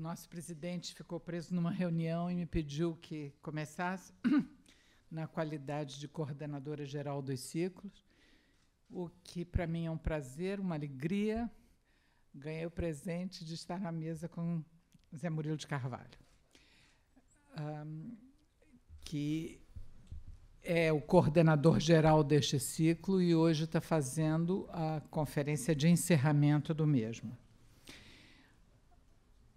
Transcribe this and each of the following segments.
nosso presidente ficou preso numa reunião e me pediu que começasse na qualidade de coordenadora geral dos ciclos, o que para mim é um prazer, uma alegria. Ganhei o presente de estar na mesa com Zé Murilo de Carvalho, que é o coordenador geral deste ciclo e hoje está fazendo a conferência de encerramento do mesmo.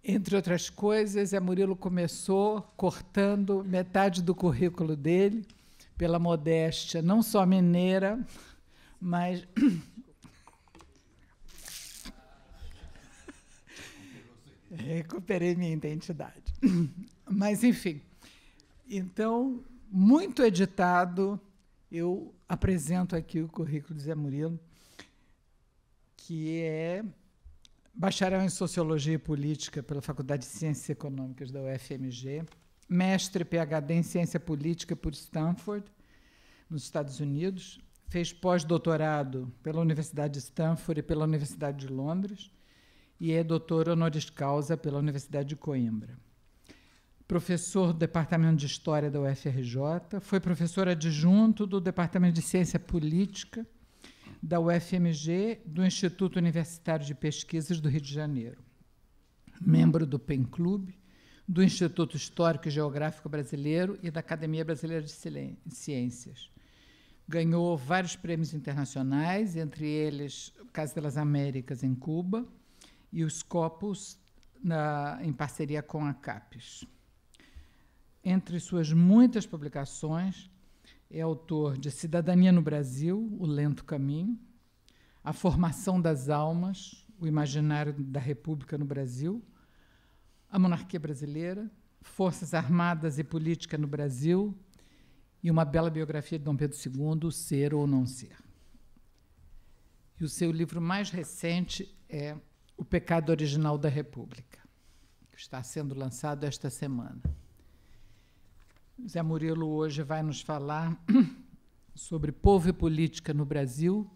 Entre outras coisas, Zé Murilo começou cortando metade do currículo dele, pela modéstia não só mineira, mas... Recuperei minha identidade. Mas, enfim, então, muito editado, eu apresento aqui o currículo de Zé Murilo, que é bacharel em Sociologia e Política pela Faculdade de Ciências Econômicas da UFMG, mestre PhD em Ciência Política por Stanford, nos Estados Unidos, fez pós-doutorado pela Universidade de Stanford e pela Universidade de Londres, e é doutor honoris causa pela Universidade de Coimbra. Professor do Departamento de História da UFRJ, foi professor adjunto do Departamento de Ciência Política da UFMG, do Instituto Universitário de Pesquisas do Rio de Janeiro. Membro do PEN Clube, do Instituto Histórico e Geográfico Brasileiro e da Academia Brasileira de Ciências. Ganhou vários prêmios internacionais, entre eles o Casa das Américas, em Cuba, e os Scopus, em parceria com a CAPES. Entre suas muitas publicações, é autor de Cidadania no Brasil, O Lento Caminho, A Formação das Almas, O Imaginário da República no Brasil, A Monarquia Brasileira, Forças Armadas e Política no Brasil, e uma bela biografia de Dom Pedro II, Ser ou Não Ser. E o seu livro mais recente é O Pecado Original da República, que está sendo lançado esta semana. Zé Murilo hoje vai nos falar sobre povo e política no Brasil,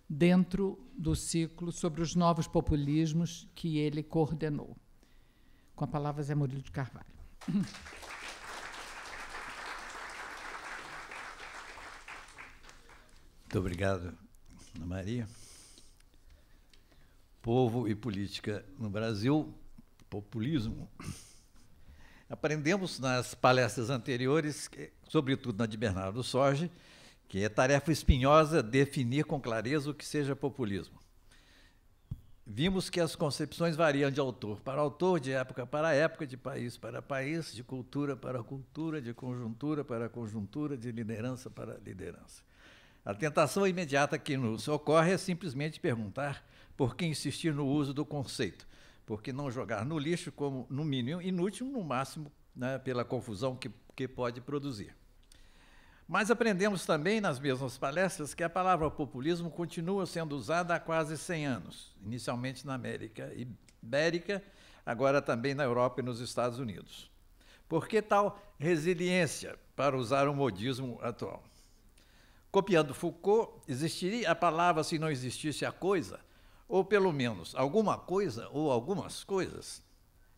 dentro do ciclo sobre os novos populismos que ele coordenou. Com a palavra, Zé Murilo de Carvalho. Muito obrigado, Ana Maria. Povo e política no Brasil, populismo. Aprendemos nas palestras anteriores, sobretudo na de Bernardo Sorge, que é tarefa espinhosa definir com clareza o que seja populismo. Vimos que as concepções variam de autor para autor, de época para época, de país para país, de cultura para cultura, de conjuntura para conjuntura, de liderança para liderança. A tentação imediata que nos ocorre é simplesmente perguntar por que insistir no uso do conceito, por que não jogar no lixo como, no mínimo, inútil, no máximo, né, pela confusão que pode produzir. Mas aprendemos também, nas mesmas palestras, que a palavra populismo continua sendo usada há quase 100 anos, inicialmente na América Ibérica, agora também na Europa e nos Estados Unidos. Por que tal resiliência, para usar o modismo atual? Copiando Foucault, existiria a palavra se não existisse a coisa? Ou, pelo menos, alguma coisa ou algumas coisas?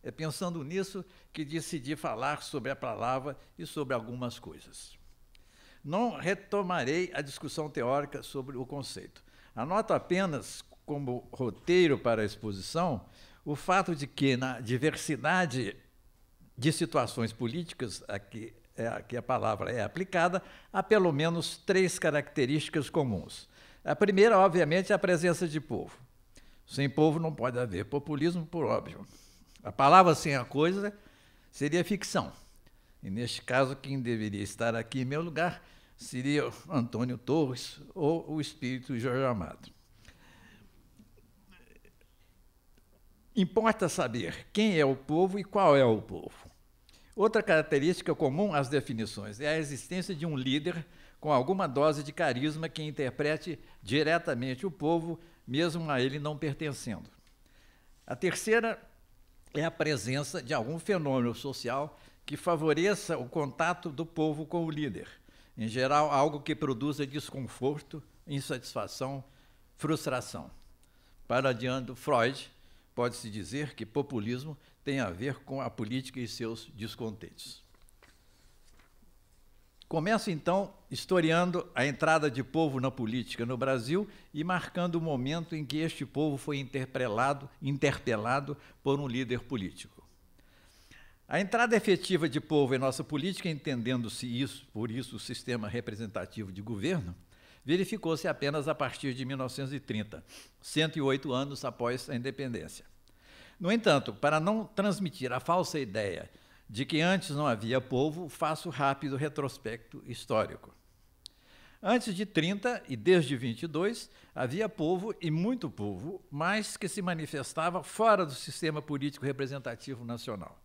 É pensando nisso que decidi falar sobre a palavra e sobre algumas coisas. Não retomarei a discussão teórica sobre o conceito. Anoto apenas, como roteiro para a exposição, o fato de que, na diversidade de situações políticas a que a palavra é aplicada, há pelo menos 3 características comuns. A primeira, obviamente, é a presença de povo. Sem povo não pode haver populismo, por óbvio. A palavra sem a coisa seria ficção. E, neste caso, quem deveria estar aqui em meu lugar seria Antônio Torres ou o espírito Jorge Amado. Importa saber quem é o povo e qual é o povo. Outra característica comum às definições é a existência de um líder com alguma dose de carisma que interprete diretamente o povo, mesmo a ele não pertencendo. A terceira é a presença de algum fenômeno social que favoreça o contato do povo com o líder, em geral, algo que produza desconforto, insatisfação, frustração. Parodiando Freud, pode-se dizer que populismo tem a ver com a política e seus descontentes. Começo, então, historiando a entrada de povo na política no Brasil e marcando o momento em que este povo foi interpelado por um líder político. A entrada efetiva de povo em nossa política, entendendo-se por isso o sistema representativo de governo, verificou-se apenas a partir de 1930, 108 anos após a independência. No entanto, para não transmitir a falsa ideia de que antes não havia povo, faço rápido retrospecto histórico. Antes de 30 e desde 22, havia povo e muito povo, mas que se manifestava fora do sistema político representativo nacional.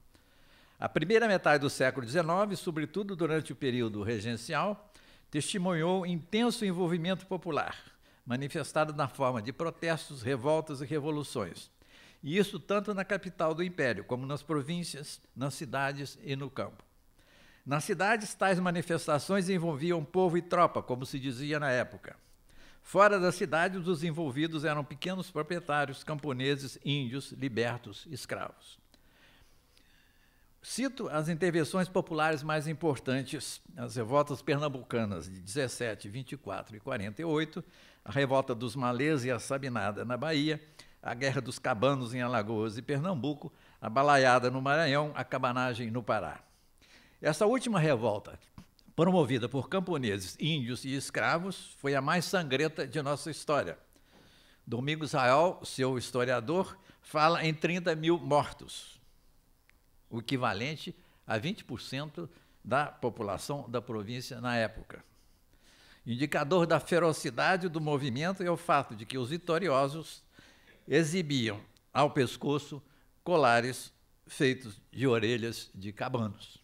A primeira metade do século XIX, sobretudo durante o período regencial, testemunhou intenso envolvimento popular, manifestado na forma de protestos, revoltas e revoluções. E isso tanto na capital do Império, como nas províncias, nas cidades e no campo. Nas cidades, tais manifestações envolviam povo e tropa, como se dizia na época. Fora das cidades, os envolvidos eram pequenos proprietários, camponeses, índios, libertos, escravos. Cito as intervenções populares mais importantes, as revoltas pernambucanas de 17, 24 e 48, a revolta dos Malês e a Sabinada na Bahia, a Guerra dos Cabanos em Alagoas e Pernambuco, a Balaiada no Maranhão, a Cabanagem no Pará. Essa última revolta, promovida por camponeses, índios e escravos, foi a mais sangrenta de nossa história. Domingos Rael, seu historiador, fala em 30 mil mortos, o equivalente a 20% da população da província na época. Indicador da ferocidade do movimento é o fato de que os vitoriosos exibiam ao pescoço colares feitos de orelhas de cabanos.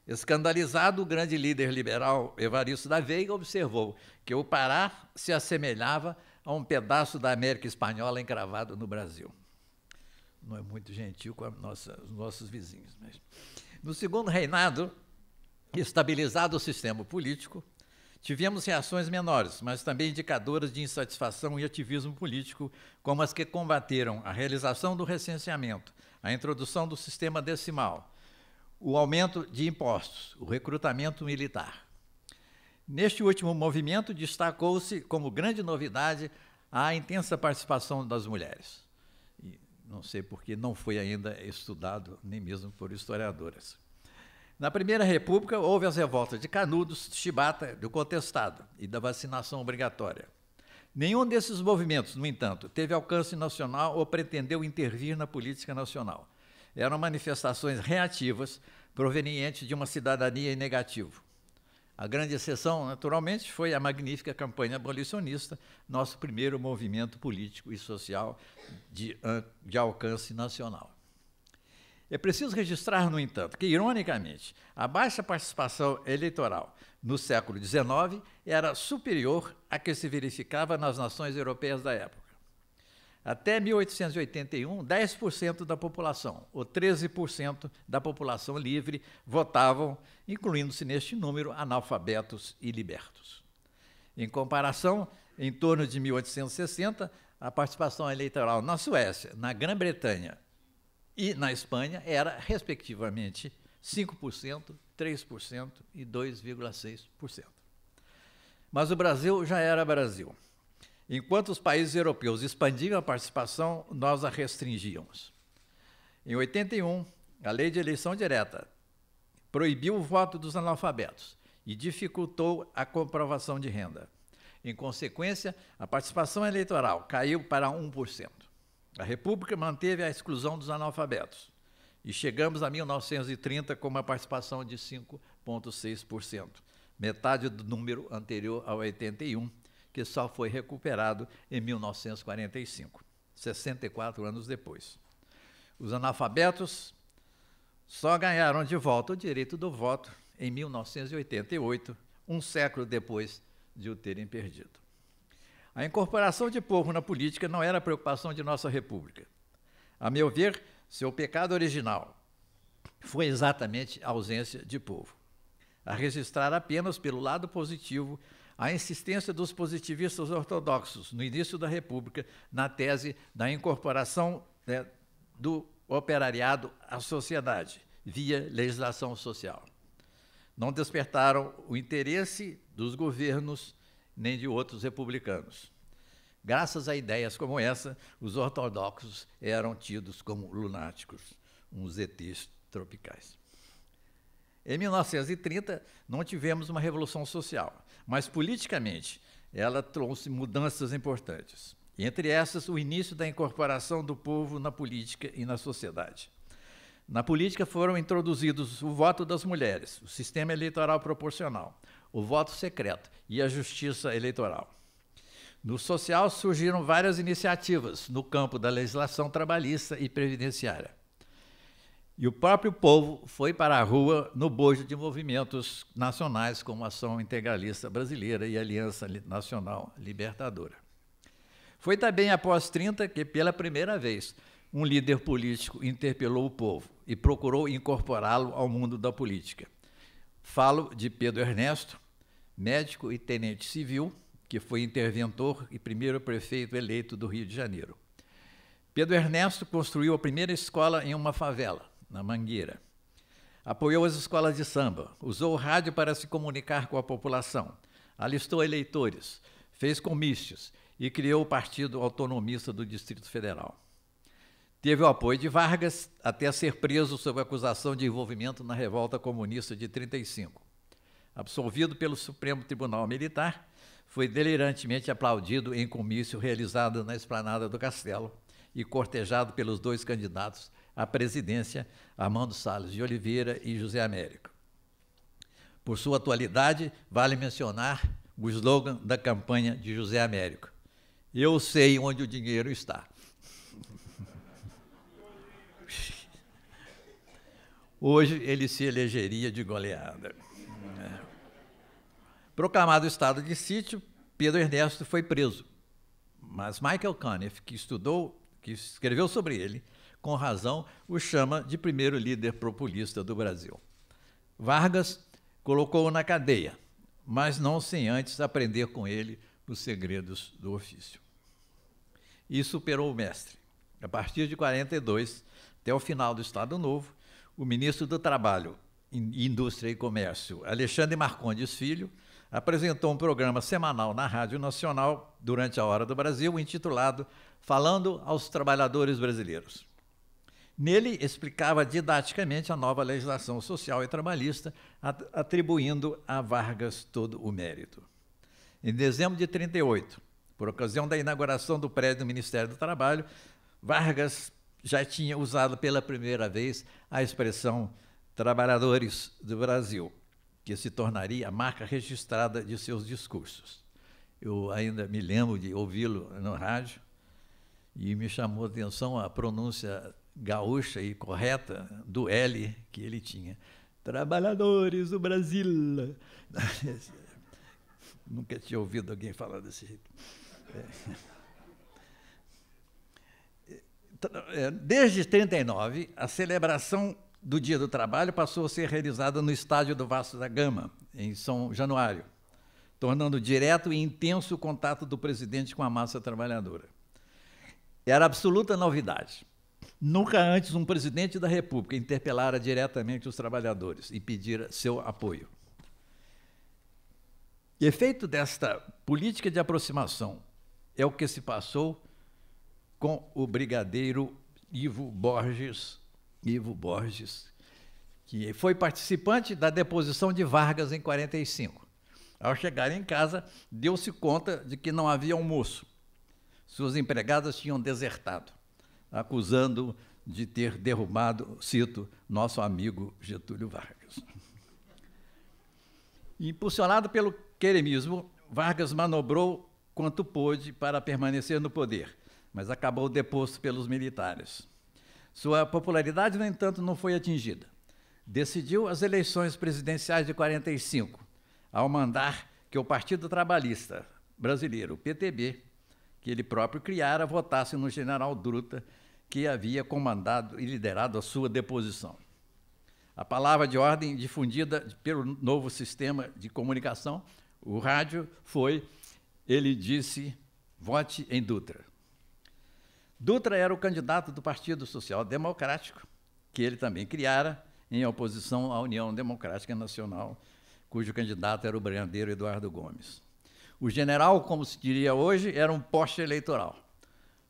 Escandalizado, o grande líder liberal Evaristo da Veiga observou que o Pará se assemelhava a um pedaço da América Espanhola encravado no Brasil. Não é muito gentil com os nossos vizinhos. Mas... No segundo reinado, estabilizado o sistema político, tivemos reações menores, mas também indicadoras de insatisfação e ativismo político, como as que combateram a realização do recenseamento, a introdução do sistema decimal, o aumento de impostos, o recrutamento militar. Neste último movimento, destacou-se como grande novidade a intensa participação das mulheres. E não sei porque não foi ainda estudado, nem mesmo por historiadoras. Na Primeira República, houve as revoltas de Canudos, de Chibata, do Contestado e da vacinação obrigatória. Nenhum desses movimentos, no entanto, teve alcance nacional ou pretendeu intervir na política nacional. Eram manifestações reativas, provenientes de uma cidadania em negativo. A grande exceção, naturalmente, foi a magnífica campanha abolicionista, nosso primeiro movimento político e social de alcance nacional. É preciso registrar, no entanto, que, ironicamente, a baixa participação eleitoral no século XIX era superior à que se verificava nas nações europeias da época. Até 1881, 10% da população, ou 13% da população livre, votavam, incluindo-se neste número analfabetos e libertos. Em comparação, em torno de 1860, a participação eleitoral na Suécia, na Grã-Bretanha e na Espanha era, respectivamente, 5%, 3% e 2,6%. Mas o Brasil já era Brasil. Enquanto os países europeus expandiam a participação, nós a restringíamos. Em 81, a lei de eleição direta proibiu o voto dos analfabetos e dificultou a comprovação de renda. Em consequência, a participação eleitoral caiu para 1%. A República manteve a exclusão dos analfabetos e chegamos a 1930 com uma participação de 5,6%, metade do número anterior a 81, que só foi recuperado em 1945, 64 anos depois. Os analfabetos só ganharam de volta o direito do voto em 1988, um século depois de o terem perdido. A incorporação de povo na política não era a preocupação de nossa República. A meu ver, seu pecado original foi exatamente a ausência de povo. A registrar apenas pelo lado positivo a insistência dos positivistas ortodoxos, no início da República, na tese da incorporação, né, do operariado à sociedade, via legislação social. Não despertaram o interesse dos governos nem de outros republicanos. Graças a ideias como essa, os ortodoxos eram tidos como lunáticos, uns ETs tropicais. Em 1930, não tivemos uma revolução social, mas politicamente ela trouxe mudanças importantes. Entre essas, o início da incorporação do povo na política e na sociedade. Na política foram introduzidos o voto das mulheres, o sistema eleitoral proporcional, o voto secreto e a justiça eleitoral. No social surgiram várias iniciativas no campo da legislação trabalhista e previdenciária. E o próprio povo foi para a rua no bojo de movimentos nacionais como a Ação Integralista Brasileira e a Aliança Nacional Libertadora. Foi também após 30 que, pela primeira vez, um líder político interpelou o povo e procurou incorporá-lo ao mundo da política. Falo de Pedro Ernesto, médico e tenente civil, que foi interventor e primeiro prefeito eleito do Rio de Janeiro. Pedro Ernesto construiu a primeira escola em uma favela, na Mangueira. Apoiou as escolas de samba, usou o rádio para se comunicar com a população, alistou eleitores, fez comícios e criou o Partido Autonomista do Distrito Federal. Teve o apoio de Vargas até ser preso sob acusação de envolvimento na revolta comunista de 1935. Absolvido pelo Supremo Tribunal Militar, foi delirantemente aplaudido em comício realizado na esplanada do Castelo e cortejado pelos dois candidatos à presidência, Armando Salles de Oliveira e José Américo. Por sua atualidade, vale mencionar o slogan da campanha de José Américo: "Eu sei onde o dinheiro está". Hoje ele se elegeria de goleada. Proclamado o estado de sítio, Pedro Ernesto foi preso. Mas Michael Caniff, que escreveu sobre ele, com razão, o chama de primeiro líder populista do Brasil. Vargas colocou-o na cadeia, mas não sem antes aprender com ele os segredos do ofício. E superou o mestre. A partir de 1942, até o final do Estado Novo, o ministro do Trabalho, Indústria e Comércio, Alexandre Marcondes Filho, apresentou um programa semanal na Rádio Nacional, durante a Hora do Brasil, intitulado Falando aos Trabalhadores Brasileiros. Nele, explicava didaticamente a nova legislação social e trabalhista, atribuindo a Vargas todo o mérito. Em dezembro de 1938, por ocasião da inauguração do prédio do Ministério do Trabalho, Vargas já tinha usado pela primeira vez a expressão trabalhadores do Brasil, que se tornaria a marca registrada de seus discursos. Eu ainda me lembro de ouvi-lo no rádio e me chamou a atenção a pronúncia gaúcha e correta do L que ele tinha. Trabalhadores do Brasil. Nunca tinha ouvido alguém falar desse jeito. Desde 1939, a celebração do Dia do Trabalho passou a ser realizada no estádio do Vasco da Gama, em São Januário, tornando direto e intenso o contato do presidente com a massa trabalhadora. Era absoluta novidade. Nunca antes um presidente da República interpelara diretamente os trabalhadores e pedira seu apoio. Efeito desta política de aproximação é o que se passou com o brigadeiro Ivo Borges, que foi participante da deposição de Vargas em 1945. Ao chegar em casa, deu-se conta de que não havia almoço. Suas empregadas tinham desertado, acusando-o de ter derrubado, cito, nosso amigo Getúlio Vargas. Impulsionado pelo queremismo, Vargas manobrou quanto pôde para permanecer no poder, mas acabou deposto pelos militares. Sua popularidade, no entanto, não foi atingida. Decidiu as eleições presidenciais de 1945, ao mandar que o Partido Trabalhista Brasileiro, o PTB, que ele próprio criara, votasse no general Druta, que havia comandado e liderado a sua deposição. A palavra de ordem difundida pelo novo sistema de comunicação o rádio foi, ele disse, vote em Dutra. Dutra era o candidato do Partido Social Democrático, que ele também criara, em oposição à União Democrática Nacional, cujo candidato era o brigadeiro Eduardo Gomes. O general, como se diria hoje, era um poste eleitoral,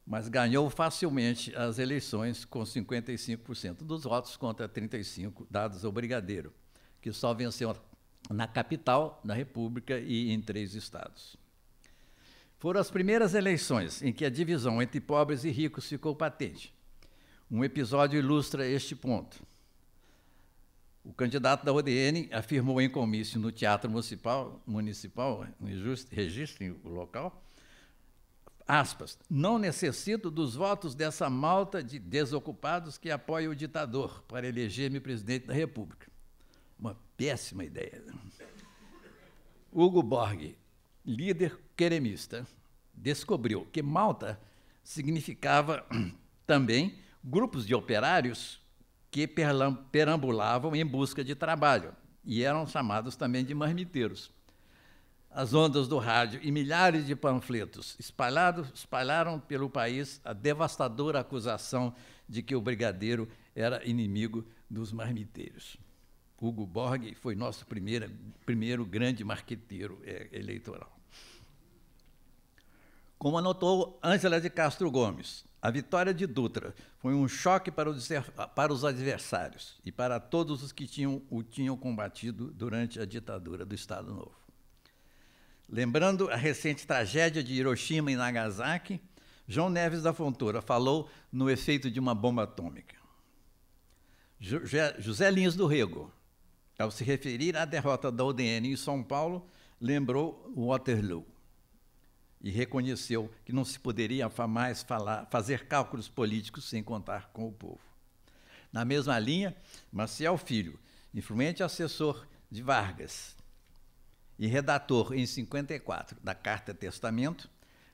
mas ganhou facilmente as eleições com 55% dos votos contra 35% dados ao brigadeiro, que só venceu na capital da República e em 3 estados. Foram as primeiras eleições em que a divisão entre pobres e ricos ficou patente. Um episódio ilustra este ponto. O candidato da UDN afirmou em comício no Teatro Municipal, registrem o local, aspas, não necessito dos votos dessa malta de desocupados que apoia o ditador para eleger-me presidente da República. Uma péssima ideia. Hugo Borg, líder queremista, descobriu que malta significava também grupos de operários que perambulavam em busca de trabalho e eram chamados também de marmiteiros. As ondas do rádio e milhares de panfletos espalharam pelo país a devastadora acusação de que o brigadeiro era inimigo dos marmiteiros. Hugo Borg foi nosso primeiro grande marqueteiro eleitoral. Como anotou Ângela de Castro Gomes, a vitória de Dutra foi um choque para os adversários e para todos os que o tinham combatido durante a ditadura do Estado Novo. Lembrando a recente tragédia de Hiroshima e Nagasaki, João Neves da Fontoura falou no efeito de uma bomba atômica. José Lins do Rego, ao se referir à derrota da UDN em São Paulo, lembrou Waterloo e reconheceu que não se poderia mais fazer cálculos políticos sem contar com o povo. Na mesma linha, Maciel Filho, influente assessor de Vargas e redator em 54 da Carta Testamento,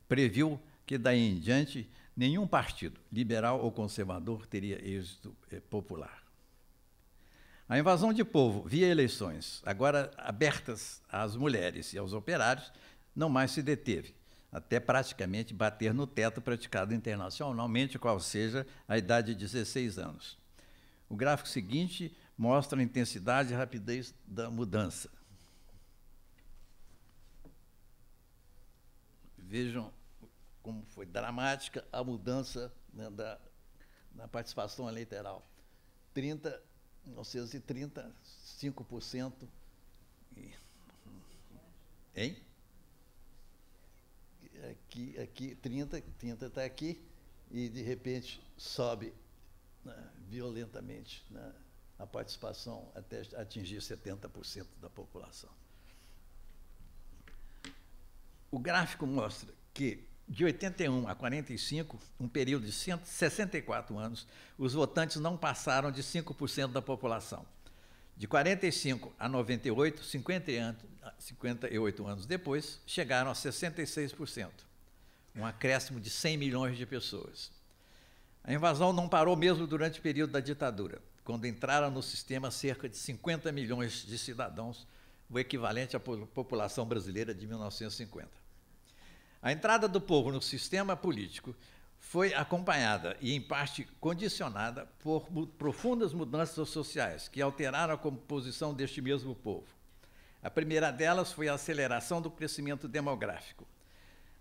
previu que daí em diante nenhum partido, liberal ou conservador, teria êxito popular. A invasão de povo via eleições, agora abertas às mulheres e aos operários, não mais se deteve, até praticamente bater no teto praticado internacionalmente, qual seja a idade de 16 anos. O gráfico seguinte mostra a intensidade e rapidez da mudança. Vejam como foi dramática a mudança, né, na participação eleitoral. 1930, 5%. Hein? Aqui 30 está aqui, e, de repente, sobe, né, violentamente, né, a participação até atingir 70% da população. O gráfico mostra que, de 81 a 45, um período de 164 anos, os votantes não passaram de 5% da população. De 45 a 98, 58 anos depois, chegaram a 66%, um acréscimo de 100 milhões de pessoas. A invasão não parou mesmo durante o período da ditadura, quando entraram no sistema cerca de 50 milhões de cidadãos, o equivalente à população brasileira de 1950. A entrada do povo no sistema político foi acompanhada e, em parte, condicionada por profundas mudanças sociais que alteraram a composição deste mesmo povo. A primeira delas foi a aceleração do crescimento demográfico,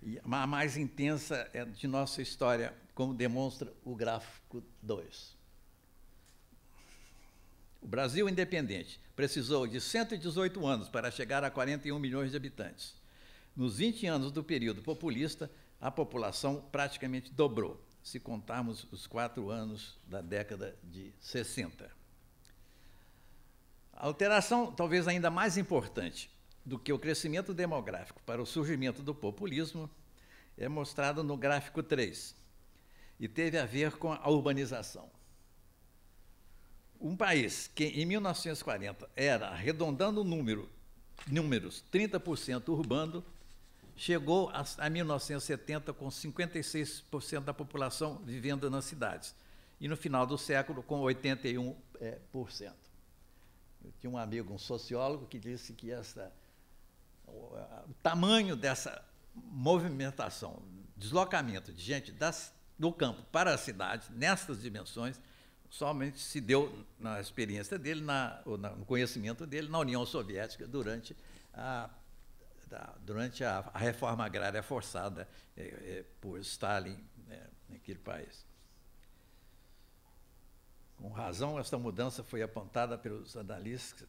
e a mais intensa é de nossa história, como demonstra o gráfico 2. O Brasil independente precisou de 118 anos para chegar a 41 milhões de habitantes. Nos 20 anos do período populista, a população praticamente dobrou, se contarmos os 4 anos da década de 60. A alteração, talvez ainda mais importante do que o crescimento demográfico para o surgimento do populismo, é mostrada no gráfico 3, e teve a ver com a urbanização. Um país que, em 1940, era, arredondando números, 30% urbano, chegou a 1970 com 56% da população vivendo nas cidades, e no final do século com 81%. Eu tinha um amigo, um sociólogo, que disse que o tamanho dessa movimentação, deslocamento de gente do campo para a cidade, nessas dimensões, somente se deu na experiência dele, no conhecimento dele, na União Soviética, durante a reforma agrária forçada por Stalin naquele país. Com razão, esta mudança foi apontada pelos analistas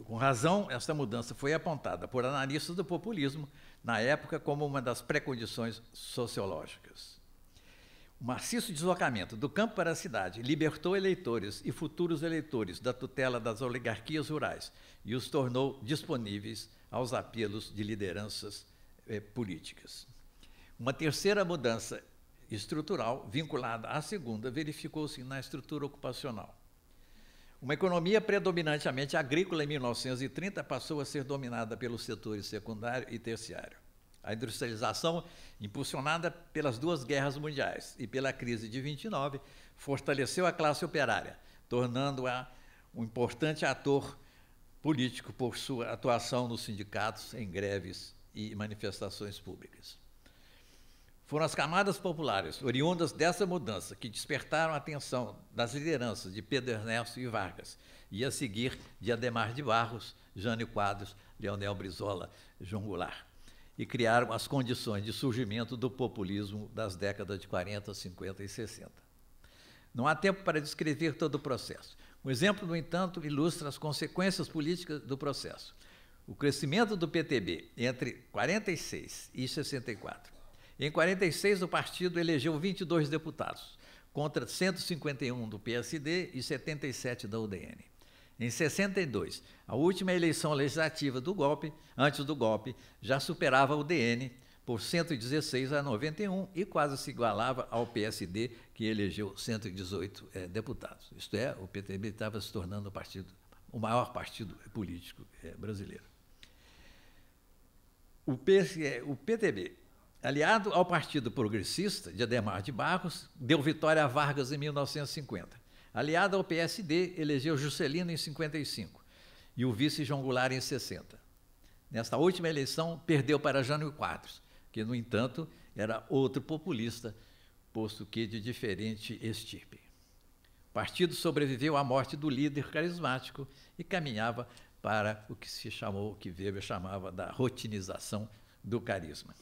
com razão, esta mudança foi apontada por analistas do populismo na época como uma das pré-condições sociológicas. O maciço deslocamento do campo para a cidade libertou eleitores e futuros eleitores da tutela das oligarquias rurais e os tornou disponíveis aos apelos de lideranças políticas. Uma terceira mudança estrutural, vinculada à segunda, verificou-se na estrutura ocupacional. Uma economia predominantemente agrícola em 1930 passou a ser dominada pelos setores secundário e terciário. A industrialização, impulsionada pelas duas guerras mundiais e pela crise de 29, fortaleceu a classe operária, tornando-a um importante ator político por sua atuação nos sindicatos, em greves e manifestações públicas. Foram as camadas populares, oriundas dessa mudança, que despertaram a atenção das lideranças de Pedro Ernesto e Vargas, e a seguir de Adhemar de Barros, Jânio Quadros, Leonel Brizola, João Goulart, e criaram as condições de surgimento do populismo das décadas de 40, 50 e 60. Não há tempo para descrever todo o processo. Um exemplo, no entanto, ilustra as consequências políticas do processo. O crescimento do PTB entre 46 e 64. Em 46, o partido elegeu 22 deputados, contra 151 do PSD e 77 da UDN. Em 62, a última eleição legislativa antes do golpe, já superava a UDN por 116 a 91 e quase se igualava ao PSD, que elegeu 118 deputados. Isto é, o PTB estava se tornando o maior partido político brasileiro. O PTB, aliado ao Partido Progressista, de Adhemar de Barros, deu vitória a Vargas em 1950. Aliado ao PSD, elegeu Juscelino em 55 e o vice João Goulart em 60. Nesta última eleição, perdeu para Jânio Quadros, que, no entanto, era outro populista, posto que de diferente estirpe. O partido sobreviveu à morte do líder carismático e caminhava para o que que Weber chamava da rotinização do carisma.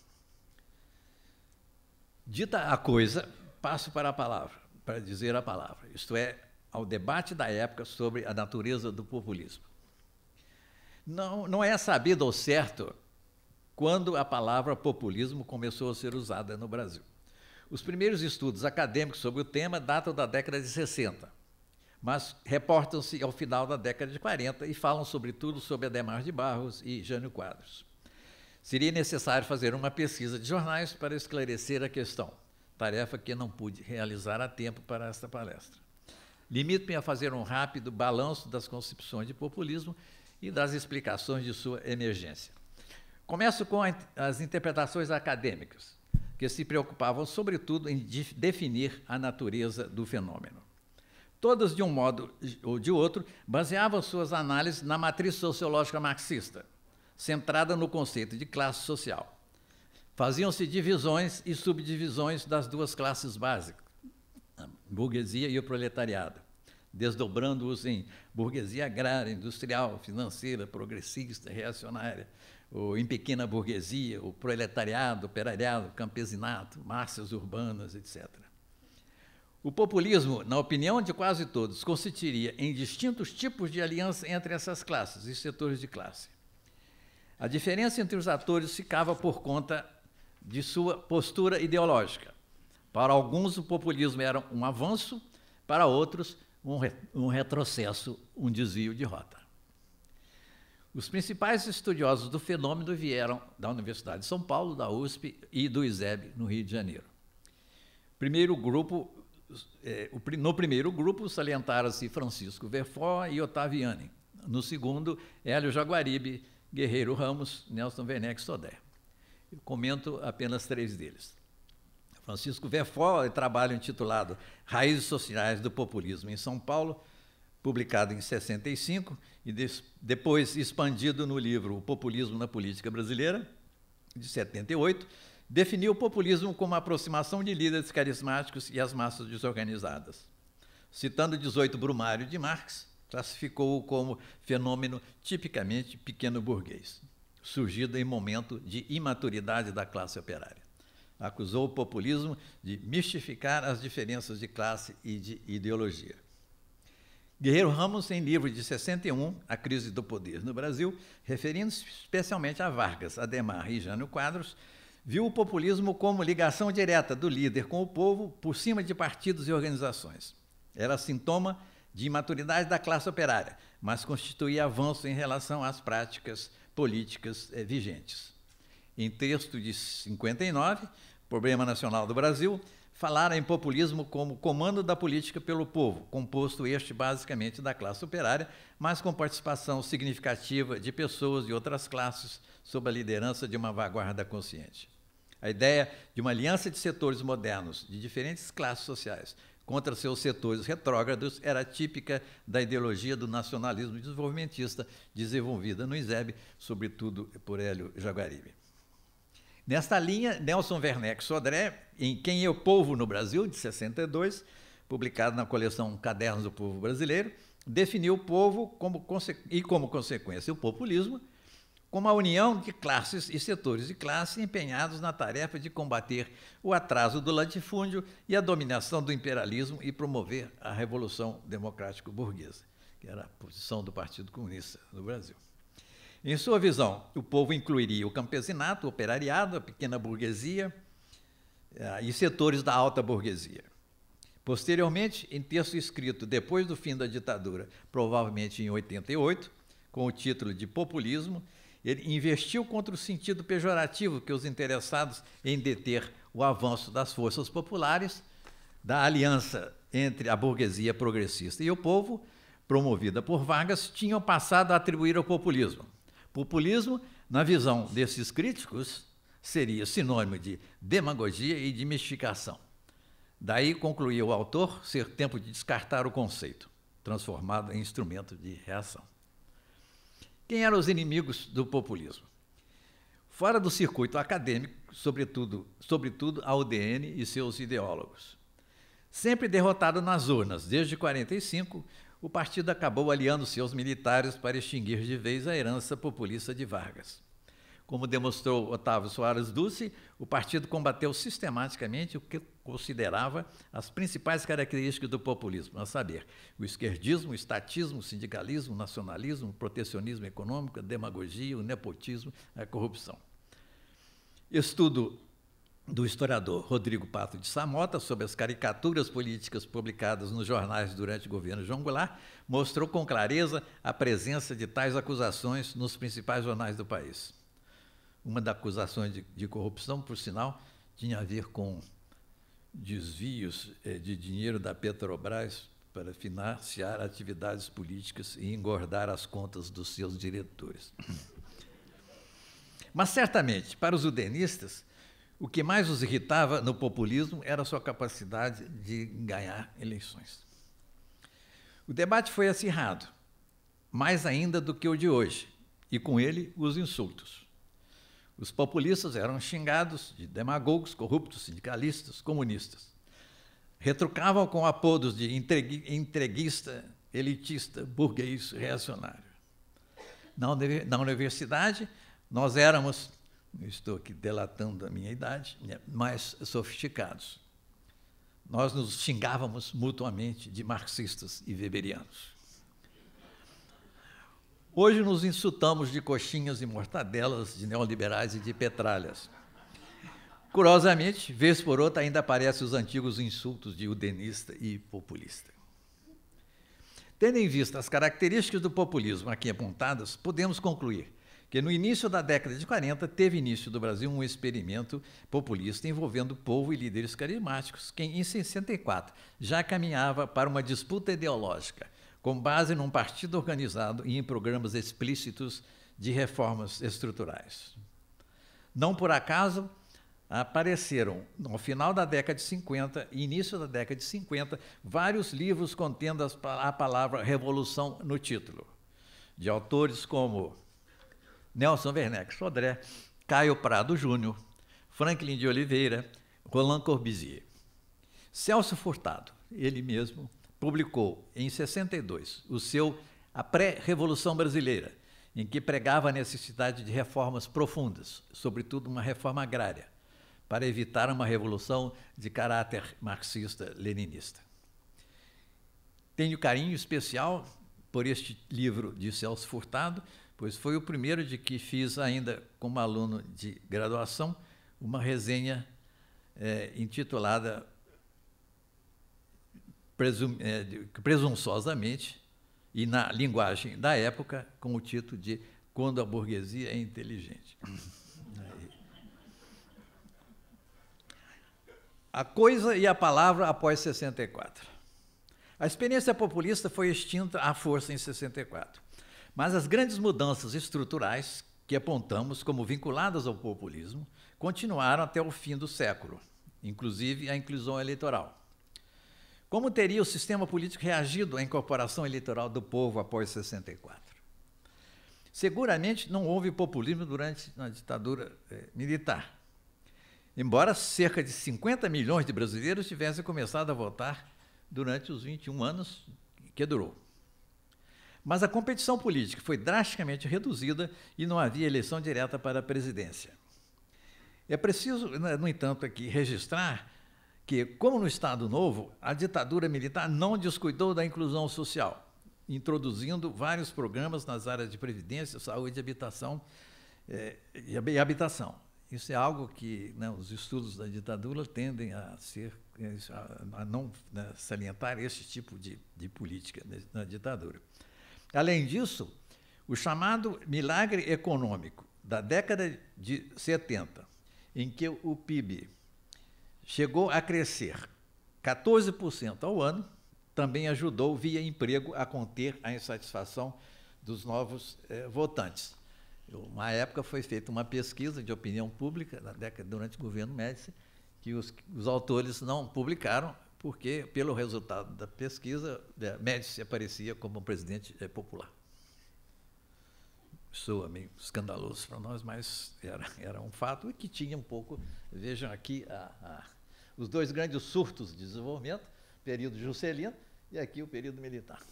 Dita a coisa, passo para a palavra, para dizer a palavra, isto é, ao debate da época sobre a natureza do populismo. Não é sabido ao certo quando a palavra populismo começou a ser usada no Brasil. Os primeiros estudos acadêmicos sobre o tema datam da década de 60, mas reportam-se ao final da década de 40 e falam, sobretudo, sobre Adhemar de Barros e Jânio Quadros. Seria necessário fazer uma pesquisa de jornais para esclarecer a questão, tarefa que não pude realizar a tempo para esta palestra. Limito-me a fazer um rápido balanço das concepções de populismo e das explicações de sua emergência. Começo com as interpretações acadêmicas, que se preocupavam, sobretudo, em definir a natureza do fenômeno. Todas, de um modo ou de outro, baseavam suas análises na matriz sociológica marxista, centrada no conceito de classe social. Faziam-se divisões e subdivisões das duas classes básicas, a burguesia e o proletariado, desdobrando-os em burguesia agrária, industrial, financeira, progressista, reacionária, ou em pequena burguesia, o proletariado, operariado, campesinato, massas urbanas, etc. O populismo, na opinião de quase todos, consistiria em distintos tipos de aliança entre essas classes e setores de classe. A diferença entre os atores ficava por conta de sua postura ideológica. Para alguns, o populismo era um avanço, para outros, um retrocesso, um desvio de rota. Os principais estudiosos do fenômeno vieram da Universidade de São Paulo, da USP e do ISEB, no Rio de Janeiro. No primeiro grupo, salientaram-se Francisco Verfort e Ottaviani. No segundo, Hélio Jaguaribe, Guerreiro Ramos, Nelson Werneck Sodré. Eu comento apenas 3 deles. Francisco Verfort, trabalho intitulado Raízes Sociais do Populismo em São Paulo, publicado em 65 e depois expandido no livro O Populismo na Política Brasileira, de 78, definiu o populismo como a aproximação de líderes carismáticos e as massas desorganizadas. Citando 18 Brumário de Marx, classificou-o como fenômeno tipicamente pequeno-burguês, surgido em momento de imaturidade da classe operária. Acusou o populismo de mistificar as diferenças de classe e de ideologia. Guerreiro Ramos, em livro de 61, A Crise do Poder no Brasil, referindo-se especialmente a Vargas, Adhemar e Jânio Quadros, viu o populismo como ligação direta do líder com o povo por cima de partidos e organizações. Era sintoma de imaturidade da classe operária, mas constituía avanço em relação às práticas políticas vigentes. Em texto de 59, Problema Nacional do Brasil, falara em populismo como comando da política pelo povo, composto este basicamente da classe operária, mas com participação significativa de pessoas de outras classes sob a liderança de uma vanguarda consciente. A ideia de uma aliança de setores modernos de diferentes classes sociais contra seus setores retrógrados era típica da ideologia do nacionalismo desenvolvimentista desenvolvida no ISEB, sobretudo por Hélio Jaguaribe. Nesta linha, Nelson Werneck Sodré, em Quem é o Povo no Brasil, de 62, publicado na coleção Cadernos do Povo Brasileiro, definiu o povo como consequência o populismo, como a união de classes e setores de classe empenhados na tarefa de combater o atraso do latifúndio e a dominação do imperialismo e promover a Revolução Democrático-Burguesa, que era a posição do Partido Comunista no Brasil. Em sua visão, o povo incluiria o campesinato, o operariado, a pequena burguesia e setores da alta burguesia. Posteriormente, em texto escrito depois do fim da ditadura, provavelmente em 88, com o título de Populismo, ele investiu contra o sentido pejorativo que os interessados em deter o avanço das forças populares, da aliança entre a burguesia progressista e o povo, promovida por Vargas, tinham passado a atribuir ao populismo. Populismo, na visão desses críticos, seria sinônimo de demagogia e de mistificação. Daí, concluía o autor, ser tempo de descartar o conceito, transformado em instrumento de reação. Quem eram os inimigos do populismo? Fora do circuito acadêmico, sobretudo a UDN e seus ideólogos. Sempre derrotado nas urnas desde 45, o partido acabou aliando-se aos militares para extinguir de vez a herança populista de Vargas. Como demonstrou Otávio Soares Duce, o partido combateu sistematicamente o que considerava as principais características do populismo, a saber, o esquerdismo, o estatismo, o sindicalismo, o nacionalismo, o protecionismo econômico, a demagogia, o nepotismo, a corrupção. Estudo do historiador Rodrigo Pato de Samota sobre as caricaturas políticas publicadas nos jornais durante o governo João Goulart mostrou com clareza a presença de tais acusações nos principais jornais do país. Uma das acusações de corrupção, por sinal, tinha a ver com desvios de dinheiro da Petrobras para financiar atividades políticas e engordar as contas dos seus diretores. Mas, certamente, para os udenistas, o que mais os irritava no populismo era a sua capacidade de ganhar eleições. O debate foi acirrado, mais ainda do que o de hoje, e com ele os insultos. Os populistas eram xingados de demagogos, corruptos, sindicalistas, comunistas. Retrucavam com apodos de entreguista, elitista, burguês, reacionário. Na universidade, nós éramos, estou aqui delatando a minha idade, mais sofisticados. Nós nos xingávamos mutuamente de marxistas e weberianos. Hoje nos insultamos de coxinhas e mortadelas, de neoliberais e de petralhas. Curiosamente, vez por outra, ainda aparecem os antigos insultos de udenista e populista. Tendo em vista as características do populismo aqui apontadas, podemos concluir que no início da década de 40 teve início no Brasil um experimento populista envolvendo o povo e líderes carismáticos, que em 64 já caminhava para uma disputa ideológica, com base num partido organizado e em programas explícitos de reformas estruturais. Não por acaso, apareceram, no final da década de 50 e início da década de 50, vários livros contendo a palavra revolução no título, de autores como Nelson Werneck Sodré, Caio Prado Júnior, Franklin de Oliveira, Roland Corbusier. Celso Furtado, ele mesmo, publicou em 62 A Pré-Revolução Brasileira, em que pregava a necessidade de reformas profundas, sobretudo uma reforma agrária, para evitar uma revolução de caráter marxista-leninista. Tenho carinho especial por este livro de Celso Furtado, pois foi o primeiro de que fiz, ainda como aluno de graduação, uma resenha intitulada presunçosamente, e na linguagem da época, com o título de Quando a Burguesia é Inteligente. A coisa e a palavra após 64. A experiência populista foi extinta à força em 64, mas as grandes mudanças estruturais que apontamos como vinculadas ao populismo continuaram até o fim do século, inclusive a inclusão eleitoral. Como teria o sistema político reagido à incorporação eleitoral do povo após 64? Seguramente não houve populismo durante a ditadura militar, embora cerca de 50 milhões de brasileiros tivessem começado a votar durante os 21 anos que durou. Mas a competição política foi drasticamente reduzida e não havia eleição direta para a presidência. É preciso, no entanto, aqui registrar que, como no Estado Novo, a ditadura militar não descuidou da inclusão social, introduzindo vários programas nas áreas de previdência, saúde, habitação e habitação. Isso é algo que os estudos da ditadura tendem a não salientar esse tipo de política na ditadura. Além disso, o chamado milagre econômico da década de 70, em que o PIB chegou a crescer 14% ao ano, também ajudou, via emprego, a conter a insatisfação dos novos votantes. Uma época foi feita uma pesquisa de opinião pública, durante o governo Médici, que os autores não publicaram, porque, pelo resultado da pesquisa, Médici aparecia como um presidente popular. Soa meio escandaloso para nós, mas era um fato e que tinha um pouco. Vejam aqui os dois grandes surtos de desenvolvimento, período juscelino e aqui o período militar.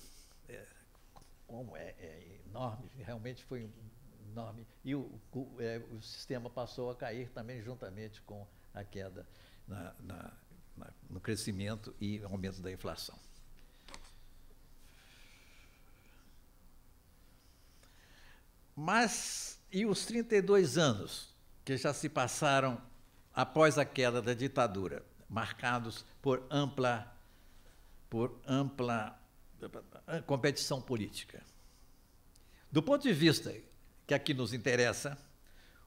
Como é enorme, realmente foi enorme. E o sistema passou a cair também juntamente com a queda no crescimento e aumento da inflação. Mas, e os 32 anos que já se passaram após a queda da ditadura, marcados por ampla competição política? Do ponto de vista que aqui nos interessa,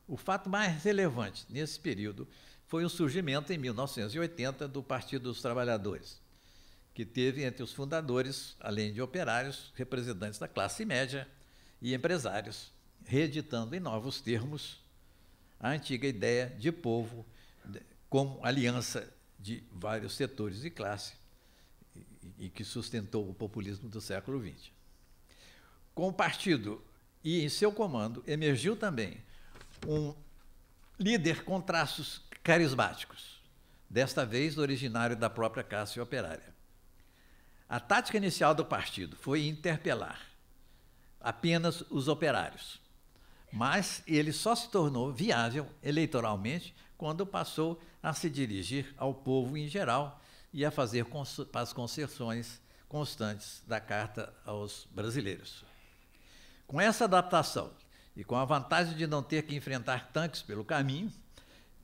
o fato mais relevante nesse período foi o surgimento, em 1980, do Partido dos Trabalhadores, que teve entre os fundadores, além de operários, representantes da classe média e empresários, reeditando em novos termos a antiga ideia de povo como aliança de vários setores e classe e que sustentou o populismo do século XX. Com o partido e em seu comando emergiu também um líder com traços carismáticos, desta vez originário da própria classe operária. A tática inicial do partido foi interpelar apenas os operários, mas ele só se tornou viável eleitoralmente quando passou a se dirigir ao povo em geral e a fazer as concessões constantes da Carta aos brasileiros. Com essa adaptação e com a vantagem de não ter que enfrentar tanques pelo caminho,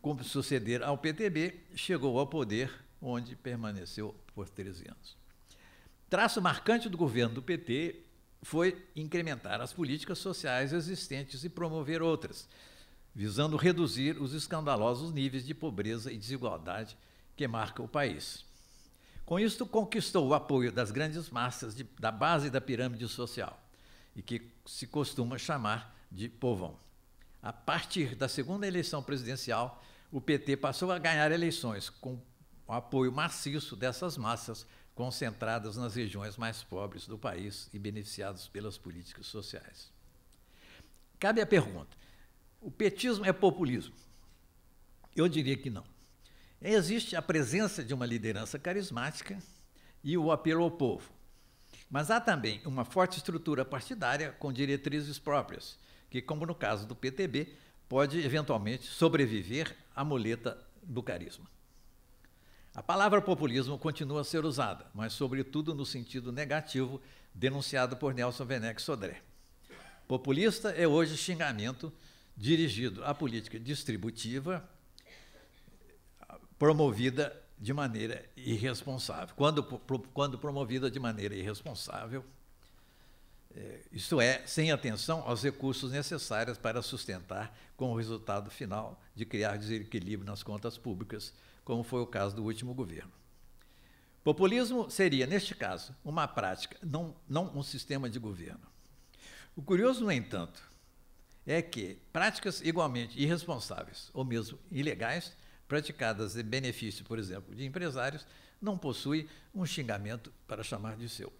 como suceder ao PTB, chegou ao poder, onde permaneceu por 13 anos. Traço marcante do governo do PT foi incrementar as políticas sociais existentes e promover outras, visando reduzir os escandalosos níveis de pobreza e desigualdade que marcam o país. Com isto, conquistou o apoio das grandes massas da base da pirâmide social, e que se costuma chamar de povão. A partir da segunda eleição presidencial, o PT passou a ganhar eleições com o apoio maciço dessas massas concentradas nas regiões mais pobres do país e beneficiadas pelas políticas sociais. Cabe a pergunta: o petismo é populismo? Eu diria que não. Existe a presença de uma liderança carismática e o apelo ao povo. Mas há também uma forte estrutura partidária com diretrizes próprias, que, como no caso do PTB, pode eventualmente sobreviver à muleta do carisma. A palavra populismo continua a ser usada, mas sobretudo no sentido negativo denunciado por Nelson Werneck Sodré. Populista é hoje xingamento dirigido à política distributiva promovida de maneira irresponsável. Quando promovida de maneira irresponsável, isto é, sem atenção aos recursos necessários para sustentar, com o resultado final de criar desequilíbrio nas contas públicas, como foi o caso do último governo. Populismo seria, neste caso, uma prática, não um sistema de governo. O curioso, no entanto, é que práticas igualmente irresponsáveis ou mesmo ilegais, praticadas em benefício, por exemplo, de empresários, não possuem um xingamento para chamar de seu.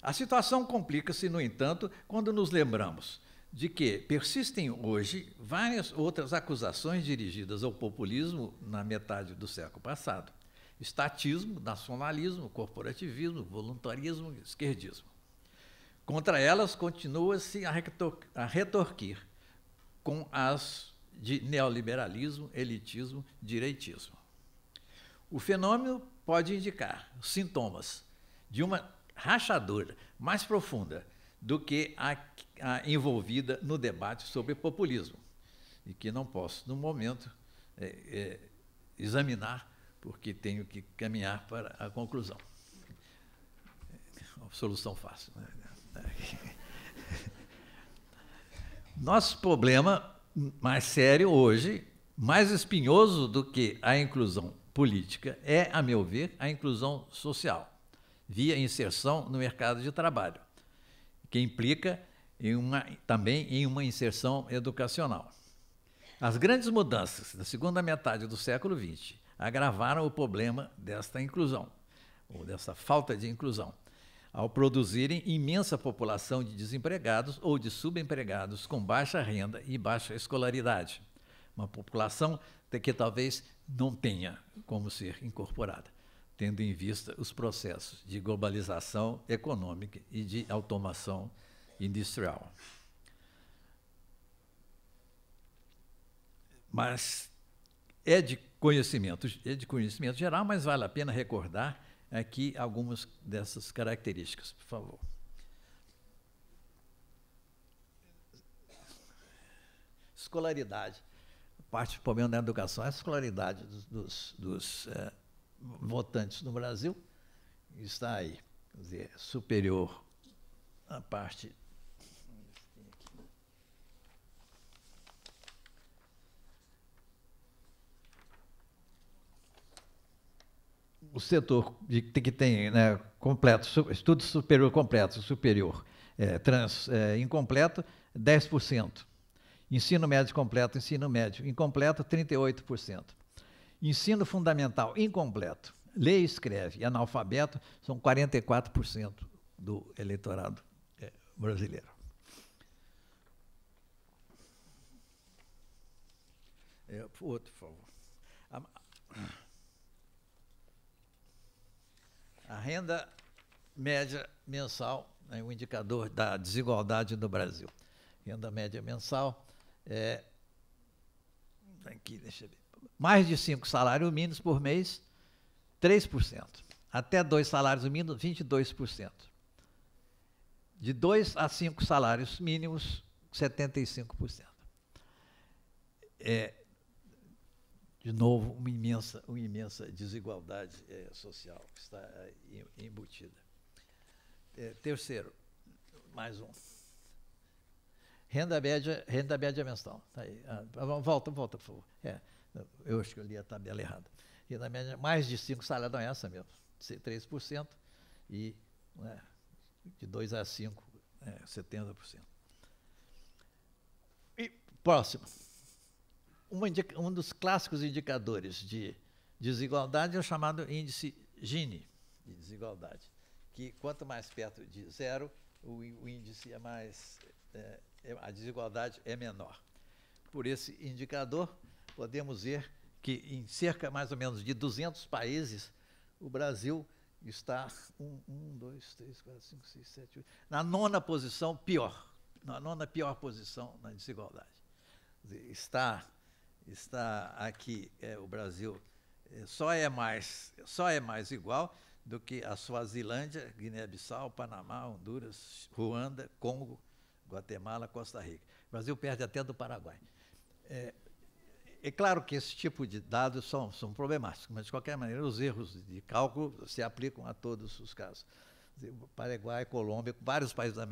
A situação complica-se, no entanto, quando nos lembramos de que persistem hoje várias outras acusações dirigidas ao populismo na metade do século passado: estatismo, nacionalismo, corporativismo, voluntarismo, esquerdismo. Contra elas, continua-se a retorquir com as de neoliberalismo, elitismo, direitismo. O fenômeno pode indicar sintomas de uma rachadura mais profunda do que a envolvida no debate sobre populismo, e que não posso, no momento, examinar, porque tenho que caminhar para a conclusão. Uma solução fácil, né? Nosso problema mais sério hoje, mais espinhoso do que a inclusão política, é, a meu ver, a inclusão social, via inserção no mercado de trabalho, que implica também em uma inserção educacional. As grandes mudanças da segunda metade do século XX agravaram o problema desta inclusão, ou dessa falta de inclusão, ao produzirem imensa população de desempregados ou de subempregados com baixa renda e baixa escolaridade, uma população que talvez não tenha como ser incorporada, tendo em vista os processos de globalização econômica e de automação industrial. Mas é de conhecimento geral, mas vale a pena recordar aqui algumas dessas características, por favor. Escolaridade. Parte do problema da educação é a escolaridade dos votantes no Brasil. Está aí, quer dizer, superior à parte. O setor que tem, né, completo, estudo superior completo, superior, incompleto, 10%. Ensino médio completo, ensino médio incompleto, 38%. Ensino fundamental incompleto, lê e escreve e analfabeto, são 44% do eleitorado brasileiro. Outro, por favor. A renda média mensal é um indicador da desigualdade no Brasil. Renda média mensal aqui, deixa eu ver. Mais de 5 salários mínimos por mês, 3%. Até 2 salários mínimos, 22%. De 2 a 5 salários mínimos, 75%. De novo, uma imensa desigualdade social que está embutida. Terceiro, mais um. Renda média mensal. Tá aí. Volta, por favor. Eu acho que eu li a tabela errada. Renda média, mais de 5 salários, não é essa mesmo, 3%, e de 2 a 5, 70%. E próximo. um dos clássicos indicadores de desigualdade é o chamado índice Gini, de desigualdade, que quanto mais perto de zero, o índice é mais, a desigualdade é menor. Por esse indicador, podemos ver que em cerca mais ou menos de 200 países, o Brasil está 9ª, 9ª posição pior, na 9ª pior posição na desigualdade. Está aqui, o Brasil só é mais igual do que a Suazilândia, Guiné-Bissau, Panamá, Honduras, Ruanda, Congo, Guatemala, Costa Rica. O Brasil perde até do Paraguai. É claro que esse tipo de dados são problemáticos, mas, de qualquer maneira, os erros de cálculo se aplicam a todos os casos. O Paraguai, Colômbia, vários países da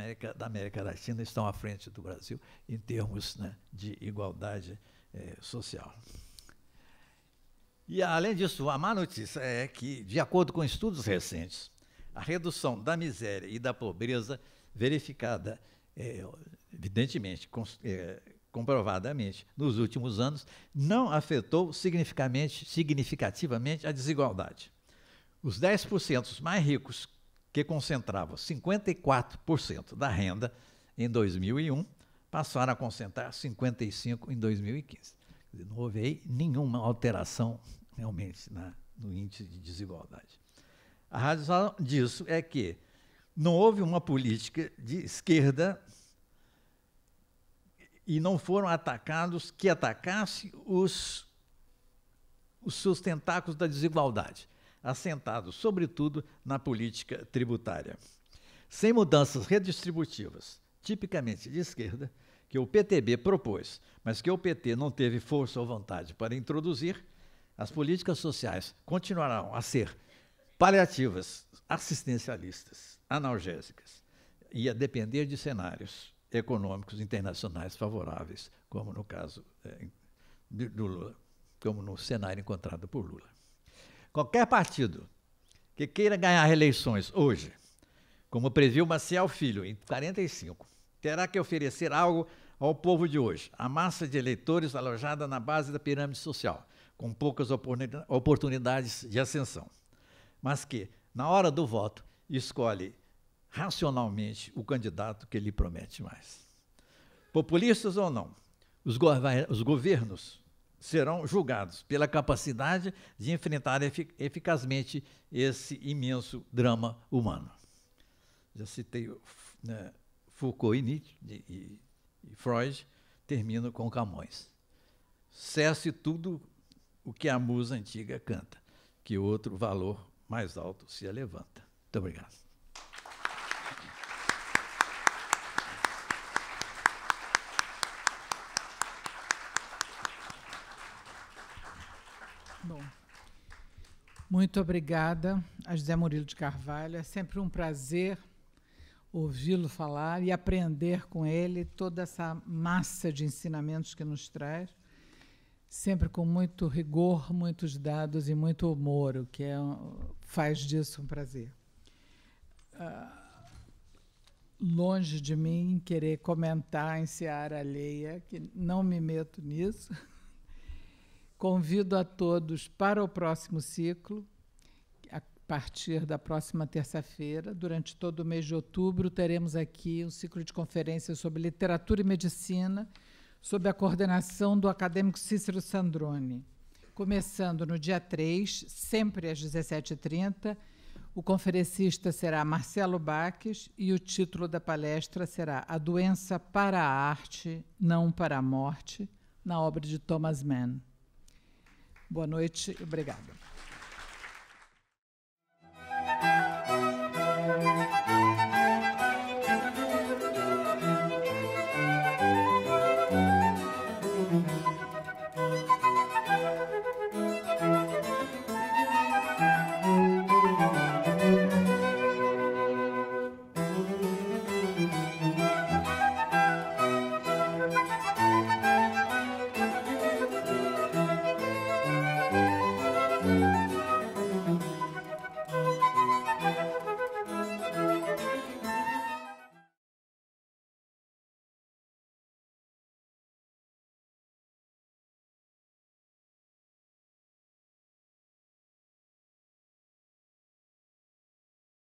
América Latina estão à frente do Brasil em termos, né, de igualdade social. E, além disso, a má notícia é que, de acordo com estudos recentes, a redução da miséria e da pobreza verificada, evidentemente, comprovadamente, nos últimos anos, não afetou significativamente a desigualdade. Os 10% mais ricos, que concentravam 54% da renda em 2001, passaram a concentrar 55% em 2015. Não houve aí nenhuma alteração realmente no índice de desigualdade. A razão disso é que não houve uma política de esquerda e não foram atacados que atacasse os sustentáculos da desigualdade, assentados, sobretudo, na política tributária. Sem mudanças redistributivas, tipicamente de esquerda, que o PTB propôs, mas que o PT não teve força ou vontade para introduzir, as políticas sociais continuarão a ser paliativas, assistencialistas, analgésicas, e a depender de cenários econômicos internacionais favoráveis, como no caso do Lula, como no cenário encontrado por Lula. Qualquer partido que queira ganhar eleições hoje, como previu Maciel Filho, em 1945, terá que oferecer algo ao povo de hoje, a massa de eleitores alojada na base da pirâmide social, com poucas oportunidades de ascensão, mas que, na hora do voto, escolhe racionalmente o candidato que lhe promete mais. Populistas ou não, os governos serão julgados pela capacidade de enfrentar eficazmente esse imenso drama humano. Já citei Foucault e Nietzsche e Freud, termino com Camões. Cesse tudo o que a musa antiga canta, que outro valor mais alto se levanta. Muito obrigado. Bom, muito obrigada a José Murilo de Carvalho. É sempre um prazer ouvi-lo falar e aprender com ele toda essa massa de ensinamentos que nos traz, sempre com muito rigor, muitos dados e muito humor, o que faz disso um prazer. Longe de mim querer comentar em seara alheia, que não me meto nisso. Convido a todos para o próximo ciclo, a partir da próxima terça-feira. Durante todo o mês de outubro, teremos aqui um ciclo de conferências sobre literatura e medicina, sob a coordenação do acadêmico Cícero Sandrone. Começando no dia 3, sempre às 17h30, o conferencista será Marcelo Baques e o título da palestra será A Doença para a Arte, não para a Morte, na obra de Thomas Mann. Boa noite e obrigada.